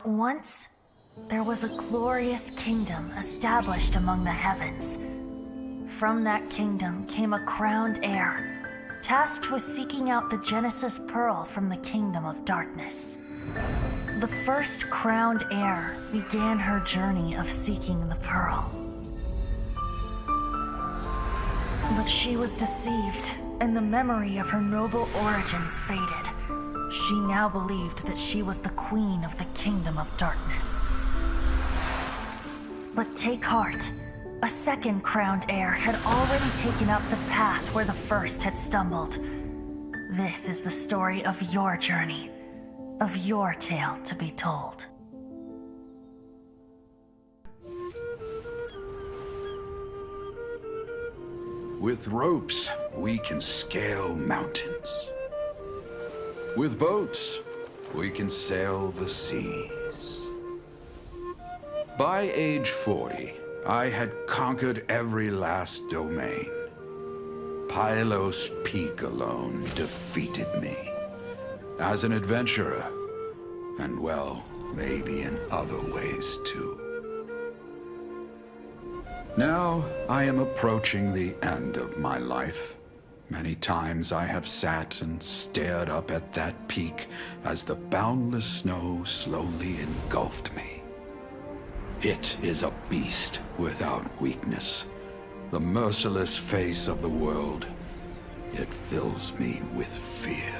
Once, there was a glorious kingdom established among the heavens. From that kingdom came a crowned heir, tasked with seeking out the Genesis Pearl from the kingdom of darkness. The first crowned heir began her journey of seeking the pearl. But she was deceived, and the memory of her noble origins faded. She now believed that she was the queen of the kingdom of darkness. But take heart. A second crowned heir had already taken up the path where the first had stumbled. This is the story of your journey, of your tale to be told. With ropes, we can scale mountains. With boats, we can sail the seas. By age 40, I had conquered every last domain. Pylos Peak alone defeated me. As an adventurer, and well, maybe in other ways too. Now, I am approaching the end of my life. Many times I have sat and stared up at that peak as the boundless snow slowly engulfed me. It is a beast without weakness, the merciless face of the world. It fills me with fear.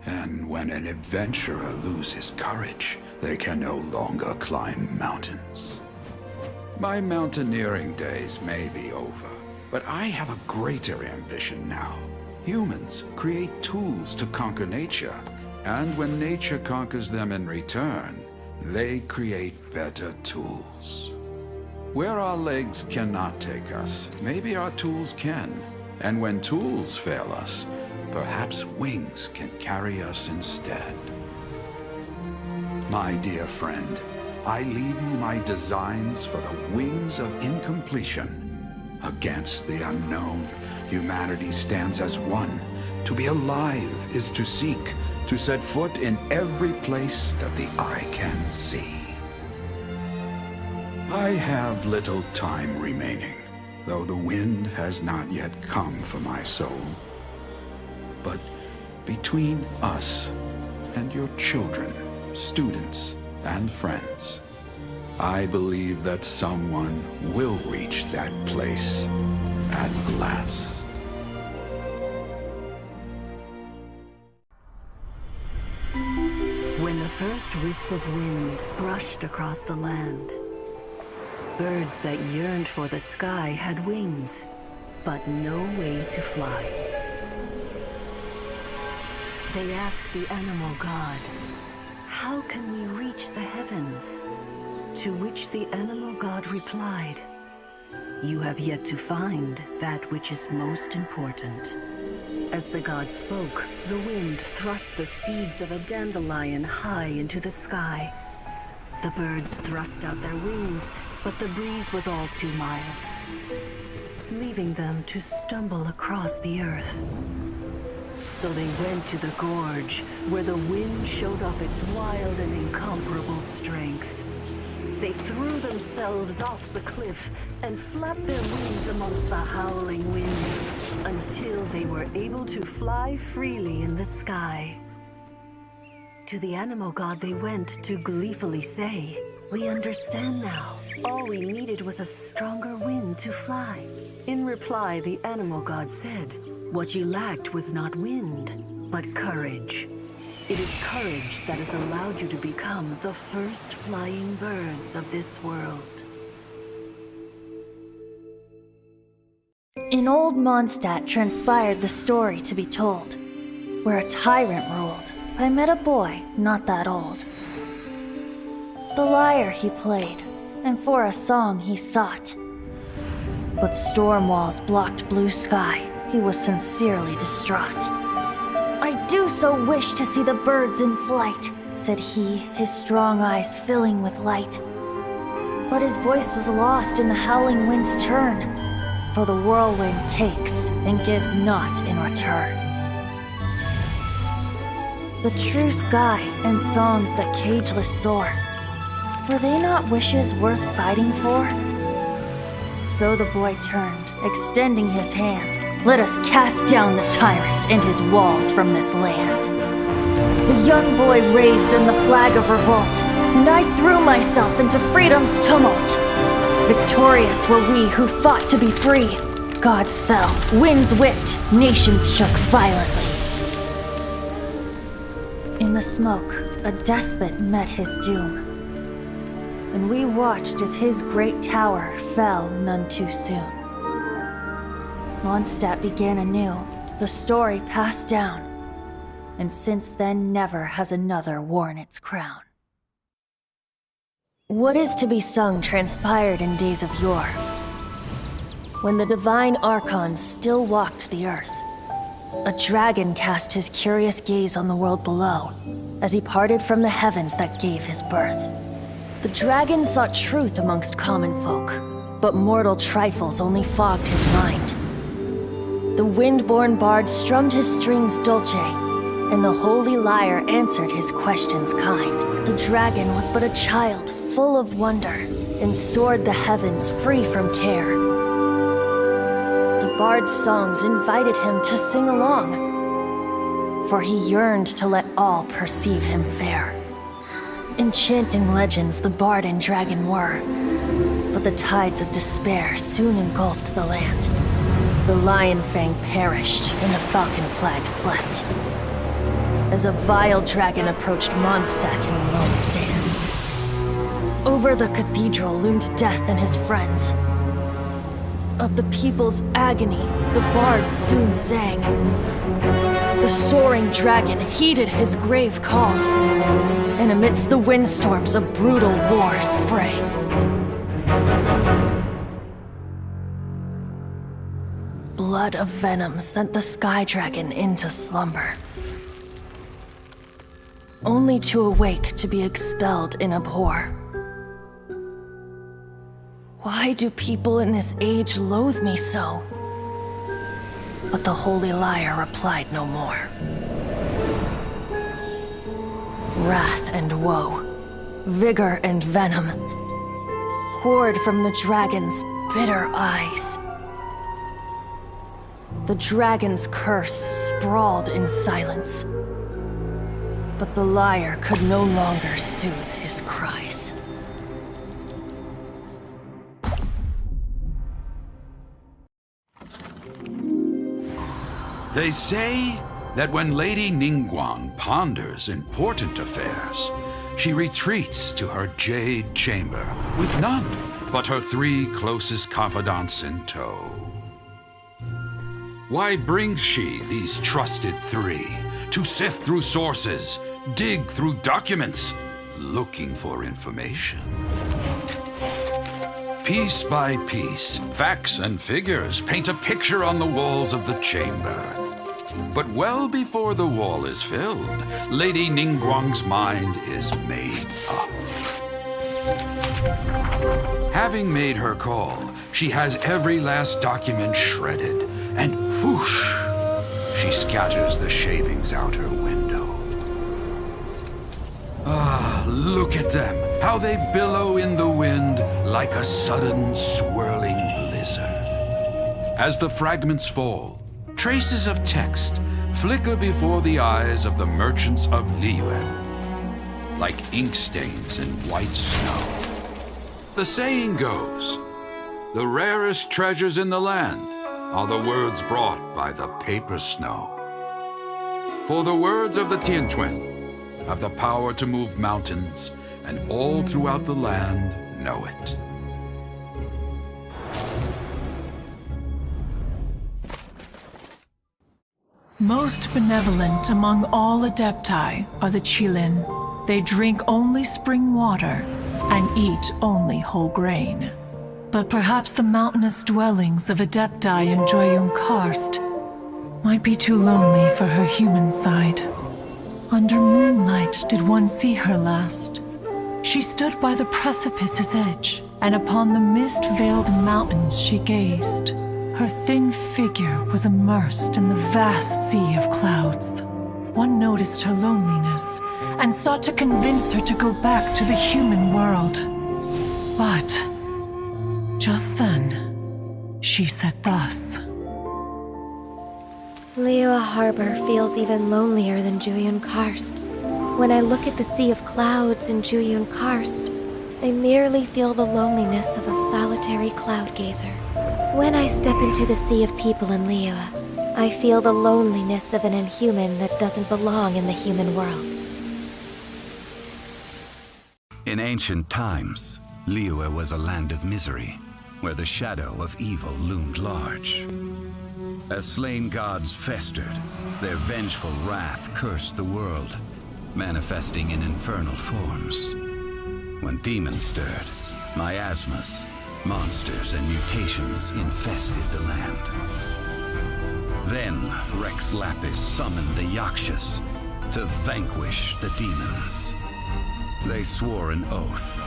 And when an adventurer loses courage, they can no longer climb mountains. My mountaineering days may be over, but I have a greater ambition now. Humans create tools to conquer nature, and when nature conquers them in return, they create better tools. Where our legs cannot take us, maybe our tools can. And when tools fail us, perhaps wings can carry us instead. My dear friend, I leave you my designs for the wings of incompletion. Against the unknown, humanity stands as one. To be alive is to seek, to set foot in every place that the eye can see. I have little time remaining, though the wind has not yet come for my soul. But between us and your children, students, and friends, I believe that someone will reach that place at last. When the first wisp of wind brushed across the land, birds that yearned for the sky had wings, but no way to fly. They asked the animal god, "How can we reach the heavens?" To which the animal god replied, "You have yet to find that which is most important." As the god spoke, the wind thrust the seeds of a dandelion high into the sky. The birds thrust out their wings, but the breeze was all too mild, leaving them to stumble across the earth. So they went to the gorge, where the wind showed off its wild and incomparable strength. They threw themselves off the cliff and flapped their wings amongst the howling winds until they were able to fly freely in the sky. To the animal god they went to gleefully say, "We understand now. All we needed was a stronger wind to fly." In reply, the animal god said, "What you lacked was not wind, but courage. It is courage that has allowed you to become the first flying birds of this world." In old Mondstadt transpired the story to be told, where a tyrant ruled. I met a boy not that old. The lyre he played, and for a song he sought. But storm walls blocked blue sky. He was sincerely distraught. "I do so wish to see the birds in flight," said he, his strong eyes filling with light. But his voice was lost in the howling wind's churn, for the whirlwind takes and gives not in return. The true sky and songs that cageless soar Were they not wishes worth fighting for? So the boy turned, extending his hand. Let us cast down the tyrant and his walls from this land. The young boy raised then the flag of revolt, and I threw myself into freedom's tumult. Victorious were we who fought to be free. Gods fell, winds whipped, nations shook violently. In the smoke, a despot met his doom, and we watched as his great tower fell none too soon. Mondstadt began anew, the story passed down, and since then never has another worn its crown. What is to be sung transpired in days of yore, when the divine archons still walked the earth. A dragon cast his curious gaze on the world below, as he parted from the heavens that gave his birth. The dragon sought truth amongst common folk, but mortal trifles only fogged his mind. The wind-born bard strummed his strings dolce, and the holy lyre answered his questions kind. The dragon was but a child full of wonder, and soared the heavens free from care. The bard's songs invited him to sing along, for he yearned to let all perceive him fair. Enchanting legends the bard and dragon were, but the tides of despair soon engulfed the land. The lion fang perished, and the falcon flag slept, as a vile dragon approached Mondstadt in lone stand. Over the cathedral loomed death and his friends. Of the people's agony, the bards soon sang. The soaring dragon heeded his grave calls, and amidst the windstorms a brutal war sprang. Blood of venom sent the sky dragon into slumber, only to awake to be expelled in abhor. Why do people in this age loathe me so? But the holy lyre replied no more. Wrath and woe, vigor and venom, poured from the dragon's bitter eyes. The dragon's curse sprawled in silence, but the lyre could no longer soothe his cries. They say that when Lady Ningguang ponders important affairs, she retreats to her jade chamber with none but her 3 closest confidants in tow. Why brings she these trusted 3 to sift through sources, dig through documents, looking for information? Piece by piece, facts and figures paint a picture on the walls of the chamber. But well before the wall is filled, Lady Ningguang's mind is made up. Having made her call, she has every last document shredded, and whoosh, she scatters the shavings out her window. Ah, look at them, how they billow in the wind like a sudden swirling blizzard. As the fragments fall, traces of text flicker before the eyes of the merchants of Liyue, like ink stains in white snow. The saying goes, the rarest treasures in the land are the words brought by the paper snow. For the words of the Tianquan have the power to move mountains, and all throughout the land know it. Most benevolent among all Adepti are the Qilin. They drink only spring water and eat only whole grain. But perhaps the mountainous dwellings of Adepti in Joyun Karst might be too lonely for her human side. Under moonlight did one see her last. She stood by the precipice's edge, and upon the mist-veiled mountains she gazed. Her thin figure was immersed in the vast sea of clouds. One noticed her loneliness, and sought to convince her to go back to the human world. But just then, she said thus. Liyue Harbor feels even lonelier than Jueyun Karst. When I look at the sea of clouds in Jueyun Karst, I merely feel the loneliness of a solitary cloud gazer. When I step into the sea of people in Liyue, I feel the loneliness of an inhuman that doesn't belong in the human world. In ancient times, Liyue was a land of misery, where the shadow of evil loomed large. As slain gods festered, their vengeful wrath cursed the world, manifesting in infernal forms. When demons stirred, miasmas, monsters, and mutations infested the land. Then Rex Lapis summoned the Yakshas to vanquish the demons. They swore an oath: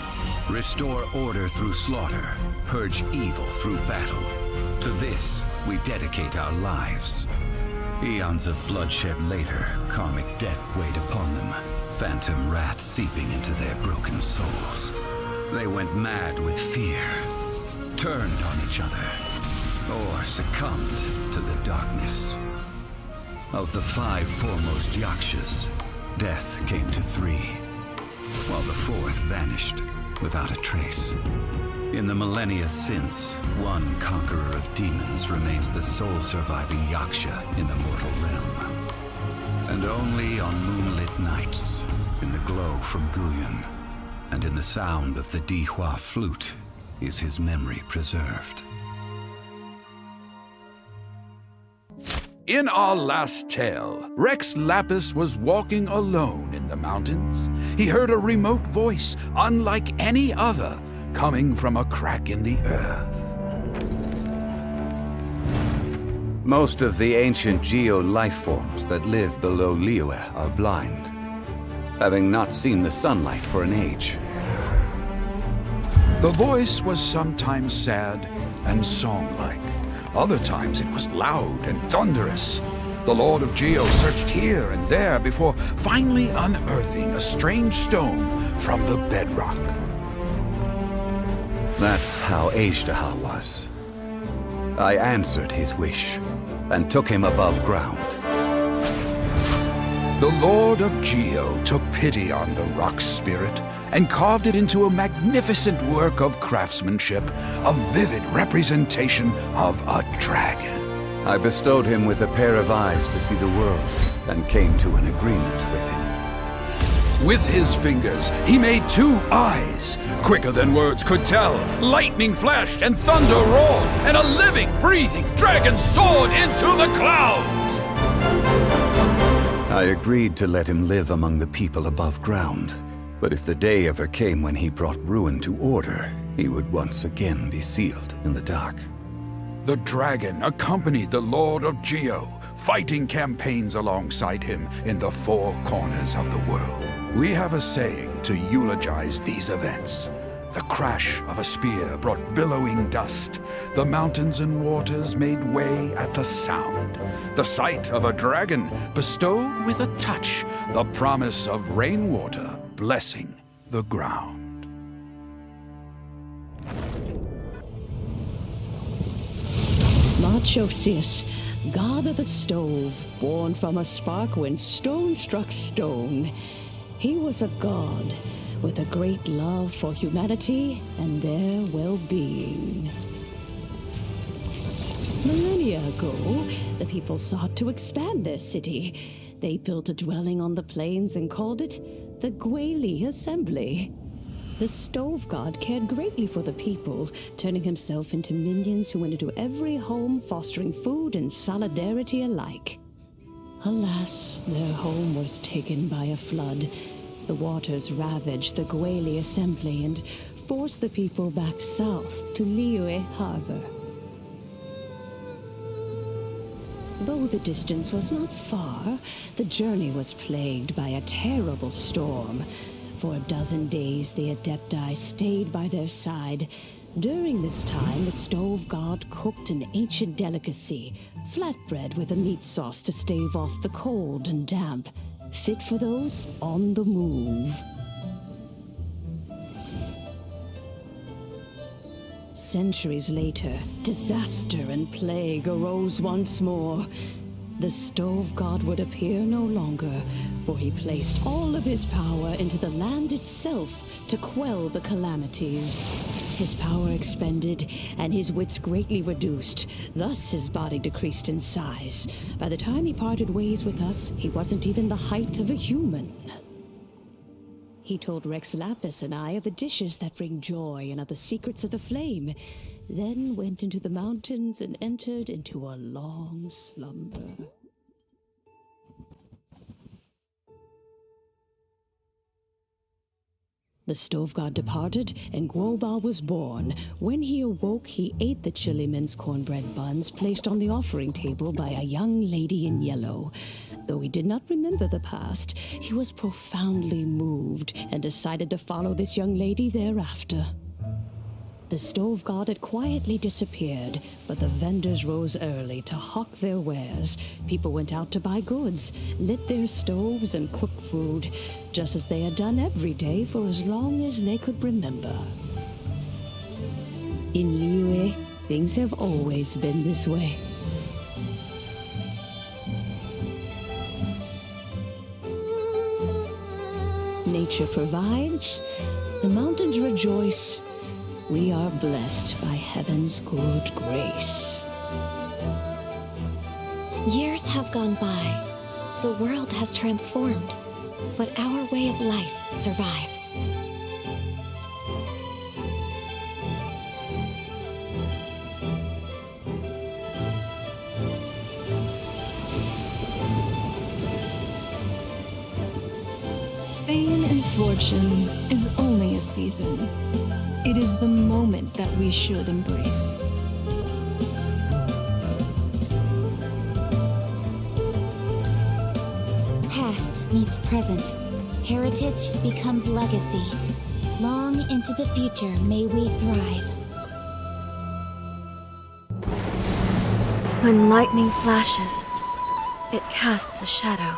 restore order through slaughter, purge evil through battle. To this, we dedicate our lives. Eons of bloodshed later, karmic debt weighed upon them, phantom wrath seeping into their broken souls. They went mad with fear, turned on each other, or succumbed to the darkness. Of the 5 foremost Yakshas, death came to 3, while the 4th vanished without a trace. In the millennia since, one conqueror of demons remains the sole surviving Yaksha in the mortal realm. And only on moonlit nights, in the glow from Guyun, and in the sound of the Dihua flute, is his memory preserved. In our last tale, Rex Lapis was walking alone in the mountains. He heard a remote voice, unlike any other, coming from a crack in the earth. Most of the ancient geo-life forms that live below Liyue are blind, having not seen the sunlight for an age. The voice was sometimes sad and song-like. Other times it was loud and thunderous. The Lord of Geo searched here and there before finally unearthing a strange stone from the bedrock. That's how Ajdaha was. I answered his wish, and took him above ground. The Lord of Geo took pity on the rock spirit and carved it into a magnificent work of craftsmanship, a vivid representation of a dragon. I bestowed him with a pair of eyes to see the world, and came to an agreement with him. With his fingers, he made 2 eyes. Quicker than words could tell, lightning flashed and thunder roared, and a living, breathing dragon soared into the clouds. I agreed to let him live among the people above ground. But if the day ever came when he brought ruin to order, he would once again be sealed in the dark. The dragon accompanied the Lord of Geo, fighting campaigns alongside him in the 4 corners of the world. We have a saying to eulogize these events. The crash of a spear brought billowing dust. The mountains and waters made way at the sound. The sight of a dragon bestowed with a touch the promise of rainwater blessing the ground. Marchosius, god of the stove, born from a spark when stone struck stone. He was a god with a great love for humanity and their well-being. Millennia ago, the people sought to expand their city. They built a dwelling on the plains and called it the Gweili Assembly. The stove god cared greatly for the people, turning himself into minions who went into every home, fostering food and solidarity alike. Alas, their home was taken by a flood. The waters ravaged the Gweili Assembly and forced the people back south to Liyue Harbor. Though the distance was not far, the journey was plagued by a terrible storm. For a dozen days, the Adepti stayed by their side. During this time, the stove god cooked an ancient delicacy, flatbread with a meat sauce to stave off the cold and damp. fit for those on the move. Centuries later, disaster and plague arose once more. The stove god would appear no longer, for he placed all of his power into the land itself to quell the calamities. His power expended, and his wits greatly reduced. Thus his body decreased in size. By the time he parted ways with us, he wasn't even the height of a human. He told Rex Lapis and I of the dishes that bring joy and of the secrets of the flame, then went into the mountains and entered into a long slumber. The stove god departed, and Guoba was born. When he awoke, he ate the Chilimen's cornbread buns placed on the offering table by a young lady in yellow. Though he did not remember the past, he was profoundly moved and decided to follow this young lady thereafter. The stove god had quietly disappeared, but the vendors rose early to hawk their wares. People went out to buy goods, lit their stoves, and cooked food, just as they had done every day for as long as they could remember. In Liyue, things have always been this way. Nature provides, the mountains rejoice. We are blessed by heaven's good grace. Years have gone by. The world has transformed, but our way of life survives. Fame and fortune is only a season. It is the moment that we should embrace. Past meets present. Heritage becomes legacy. Long into the future may we thrive. When lightning flashes, it casts a shadow.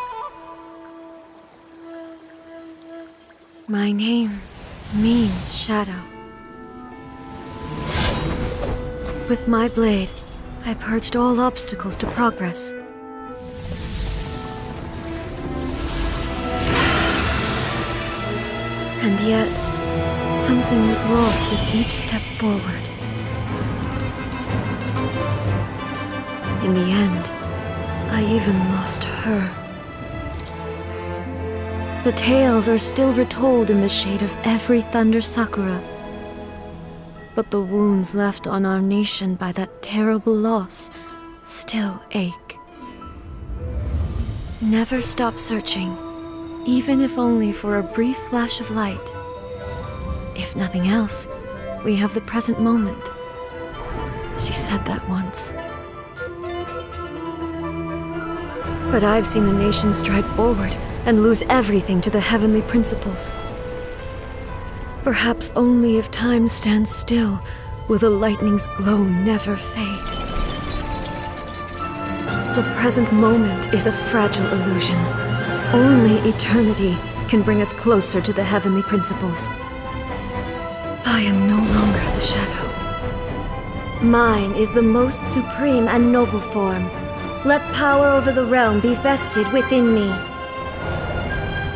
My name means shadow. With my blade, I purged all obstacles to progress. And yet, something was lost with each step forward. In the end, I even lost her. The tales are still retold in the shade of every thunder sakura. But the wounds left on our nation by that terrible loss still ache. Never stop searching, even if only for a brief flash of light. If nothing else, we have the present moment. She said that once. But I've seen a nation stride forward and lose everything to the heavenly principles. Perhaps only if time stands still will the lightning's glow never fade. The present moment is a fragile illusion. Only eternity can bring us closer to the heavenly principles. I am no longer the shadow. Mine is the most supreme and noble form. Let power over the realm be vested within me.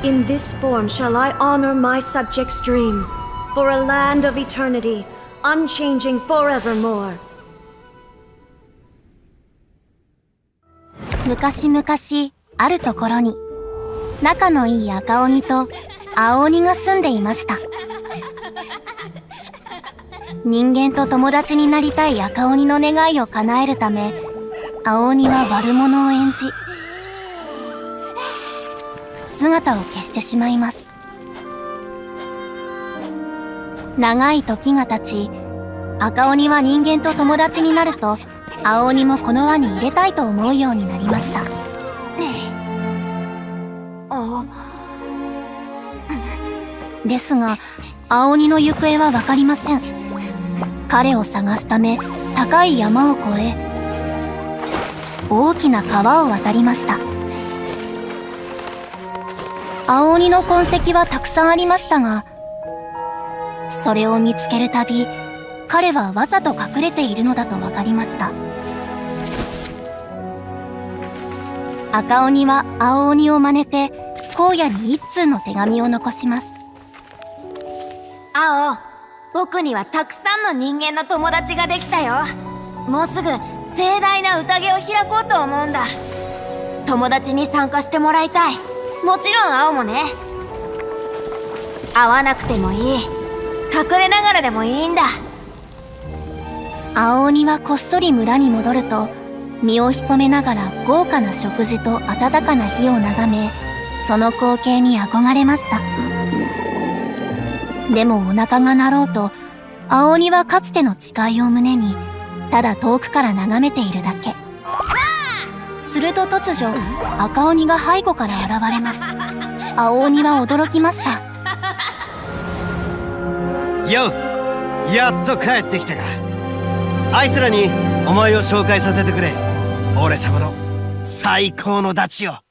In this form shall I honor my subjects' dream, for a land of eternity, unchanging forevermore. 昔々あるところに仲のいい赤鬼と青鬼が住んでいました。人間と友達になりたい赤鬼の願いを叶えるため、青鬼は悪者を演じ姿を消してしまいます。長い時が経ち、赤鬼は人間と友達になると、青鬼もこの輪に入れたいと思うようになりました。ですが、青鬼の行方はわかりません。彼を探すため、高い山を越え、大きな川を渡りました。青鬼の痕跡はたくさんありましたが、それを見つけるたび、彼はわざと隠れているのだと分かりました。赤鬼は青鬼を真似て、荒野に一通の手紙を残します。青、僕にはたくさんの人間の友達ができたよ。もうすぐ盛大な宴を開こうと思うんだ。友達に参加してもらいたい。もちろん青もね。会わなくてもいい。隠れながらでもいいんだ。青鬼はこっそり村に戻ると、身を潜めながら豪華な食事と温かな火を眺め、その光景に憧れました。でもお腹が鳴ろうと、青鬼はかつての誓いを胸に、ただ遠くから眺めているだけ。すると突如、赤鬼が背後から現れます。青鬼は驚きました。よっ、やっと帰ってきたか。あいつらにお前を紹介させてくれ。俺様の最高のダチを。